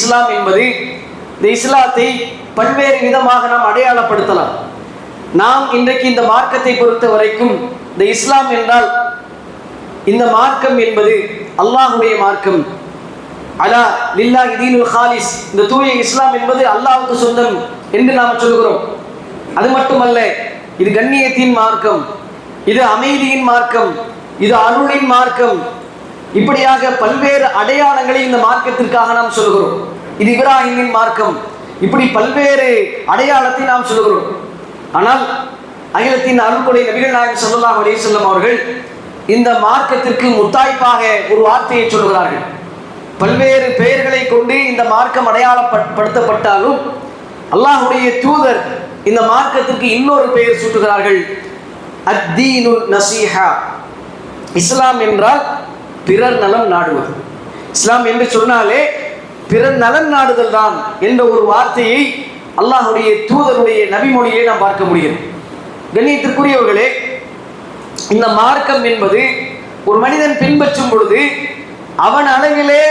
இஸ்லாம் என்பது, இந்த இஸ்லாத்தை பல்வேறு விதமாக நாம் அடையாளப்படுத்தலாம். நாம் இன்றைக்கு இந்த மார்க்கத்தை பொறுத்த வரைக்கும் இந்த இஸ்லாம் என்றால், இந்த மார்க்கம் என்பது அல்லாஹுடைய மார்க்கம். அலா லில்லாஹி தீனுல் ஹாலிஸ், இந்த தூய இஸ்லாம் என்பது அல்லாஹ்வுக்கு சொந்தம் என்று நாம் சொல்கிறோம். அது மட்டுமல்ல, இது கண்ணியத்தின் மார்க்கம், இது அமைதியின் மார்க்கம், இது அருளின் மார்க்கம். இப்படியாக பல்வேறு அடையாளங்களை இந்த மார்க்கத்திற்காக நாம் சொல்கிறோம். இது இப்ராஹிமின் மார்க்கம், இப்படி பல்வேறு அடையாளத்தை நாம் சொல்கிறோம். ஆனால் அகிலத்தின் அருள்கொடை நபிகள் நாயகம் ஸல்லல்லாஹு அலைஹி வஸல்லம் அவர்கள் இந்த மார்க்கத்திற்கு முத்தாய்ப்பாக ஒரு வார்த்தையை சொல்கிறார்கள். பல்வேறு பெயர்களை கொண்டு இந்த மார்க்கம் அடையாளப்படுத்தப்பட்டாலும் அல்லாஹுடைய தூதர் இந்த மார்க்கத்திற்கு இன்னொரு பெயர் சூட்டுகிறார்கள், அத்தீனுன் நசீஹா. இஸ்லாம் என்றால் பிறர் நலம் நாடுவது. இஸ்லாம் என்று சொன்னாலே பிறர் நலன் நாடுதல் தான் என்ற ஒரு வார்த்தையை அல்லாஹுடைய தூதருடைய நபிமொழியை நாம் பார்க்க முடியும். கண்ணியத்திற்குரியவர்களே, இந்த மார்க்கம் என்பது ஒரு மனிதன் பின்பற்றும் பொழுது அவன் அளவிலே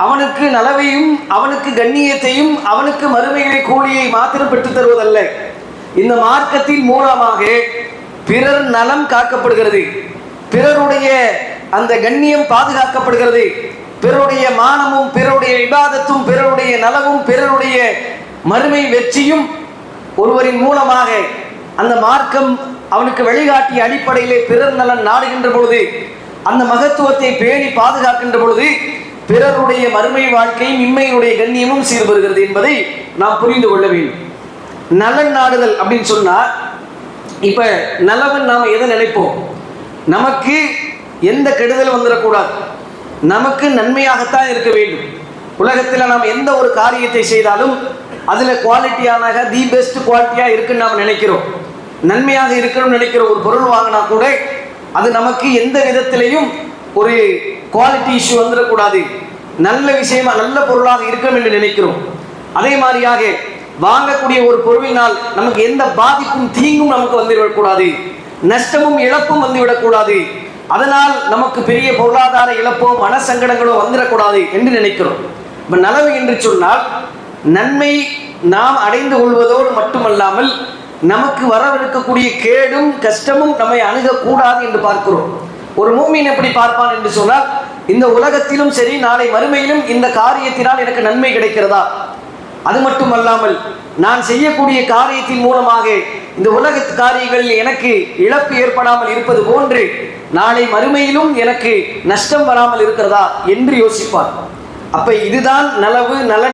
அவனுக்கு நலவையும் அவனுக்கு கண்ணியத்தையும் அவனுக்கு மறுமையிலே கூலியை மாத்திரம் பெற்றுத் தருவதல்ல. இந்த மார்க்கத்தின் மூலமாக பிறர் நலம் காக்கப்படுகிறது, பிறருடைய அந்த கண்ணியம் பாதுகாக்கப்படுகிறது, பிறருடைய மானமும் பிறருடைய இபாதத்தும் பிறருடைய நலவும் பிறருடைய மறுமை வெற்றியும் ஒருவரின் மூலமாக அந்த மார்க்கம் அவனுக்கு வழிகாட்டிய அடிப்படையிலே பிறர் நலன் நாடுகின்ற பொழுது, அந்த மகத்துவத்தை பேணி பாதுகாக்கின்ற பொழுது பிறருடைய மறுமை வாழ்க்கையும் இம்மையுடைய கண்ணியமும் சீர்பெறுகிறது என்பதை நாம் புரிந்து கொள்ள வேண்டும். நலன் நாடுதல் அப்படின்னு சொன்னா, இப்ப நலவன் நாம எதை நினைப்போம்? நமக்கு எந்த கெடுதல் வந்துடக்கூடாது, நமக்கு நன்மையாகத்தான் இருக்க வேண்டும். உலகத்தில் நாம் எந்த ஒரு காரியத்தை செய்தாலும் அதில் குவாலிட்டியான தி பெஸ்ட் குவாலிட்டியாக இருக்குன்னு நாம் நினைக்கிறோம், நன்மையாக இருக்கணும்னு நினைக்கிறோம். ஒரு பொருள் வாங்கினா கூட அது நமக்கு எந்த விதத்திலையும் ஒரு குவாலிட்டி இஷ்யூ வந்துடக்கூடாது, நல்ல விஷயமா நல்ல பொருளாக இருக்கணும் என்று நினைக்கிறோம். அதே மாதிரியாக வாங்கக்கூடிய ஒரு பொருளினால் நமக்கு எந்த பாதிப்பும் தீங்கும் நமக்கு வந்துவிடக்கூடாது, நஷ்டமும் இழப்பும் வந்துவிடக்கூடாது, அதனால் நமக்கு பெரிய பொருளாதார இழப்போ மனசங்கடங்களோ வந்துடக்கூடாது என்று நினைக்கிறோம். இப்போ நலவு என்று சொன்னால் நன்மை நாம் அடைந்து கொள்வதோடு மட்டுமல்லாமல் நமக்கு வரவிருக்கக்கூடிய கேடும் கஷ்டமும் நம்மை அணுகக்கூடாது என்று பார்க்கிறோம். ஒரு மூமின் எப்படி பார்ப்பான் என்று சொன்னால், இந்த உலகத்திலும் சரி நாளை மறுமையிலும் இந்த காரியத்தினால் எனக்கு நன்மை கிடைக்கிறதா, அது மட்டுமல்லாமல் நான் செய்யக்கூடிய காரியத்தின் மூலமாக இந்த உலகத்து காரியங்களில் எனக்கு இழப்பு ஏற்படாமல் இருப்பது போன்று நாளை மறுமையிலும் எனக்கு நஷ்டம் வராமல் இருக்கிறதா என்று யோசிப்பார். அப்ப இதுதான் நலவு நலன்.